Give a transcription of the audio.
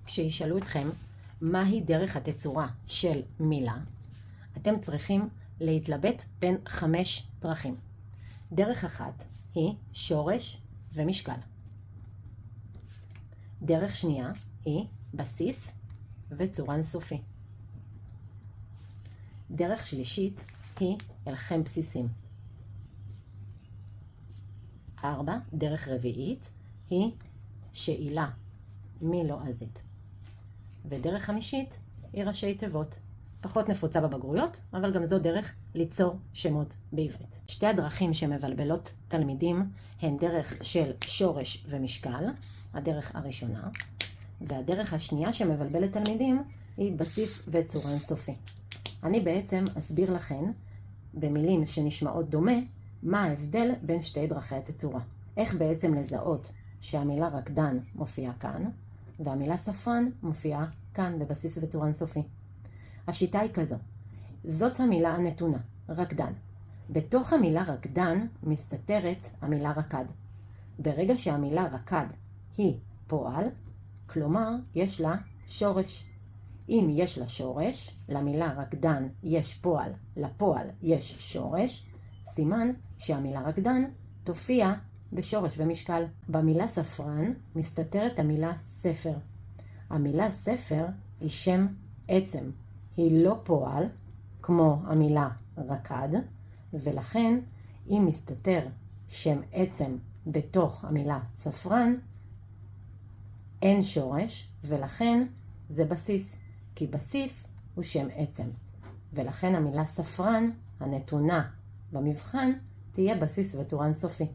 כשישאלו אתכם מהי דרך התצורה של מילה, אתם צריכים להתלבט בין 5 דרכים. דרך אחת היא שורש ומשקל. דרך שנייה היא בסיס וצורה אינסופי. דרך שלישית היא הלחם בסיסים. 4. דרך רביעית היא שאלה מלועזית. ודרך חמישית היא ראשי תיבות. פחות נפוצה בבגרויות, אבל גם זו דרך ליצור שמות בעברית. שתי הדרכים שמבלבלות תלמידים הן דרך של שורש ומשקל, הדרך הראשונה, והדרך השנייה שמבלבלת תלמידים היא בסיס וצורה אינסופי. אני בעצם אסביר לכם במילים שנשמעות דומה מה ההבדל בין שתי דרכי התצורה. איך בעצם לזהות שהמילה רקדן מופיעה כאן והמילה ספרן מופיעה כאן בבסיס וצורה אינסופי. השיטה היא כזו. זאת המילה הנתונה, רקדן. בתוך המילה רקדן מסתתרת המילה רקד. ברגע שהמילה רקד היא פועל, כלומר יש לה שורש. אם יש לה שורש, למילה רקדן יש פועל, לפועל יש שורש, סימן שהמילה רקדן תופיע בשורש ומשקל. במילה ספרן מסתתרת המילה ספר. המילה ספר היא שם עצם. היא לא פועל כמו המילה רקד, ולכן אם מסתתר שם עצם בתוך המילה ספרן, אין שורש, ולכן זה בסיס, כי בסיס הוא שם עצם. ולכן המילה ספרן, הנתונה במבחן, תהיה בסיס וצורה אינסופי.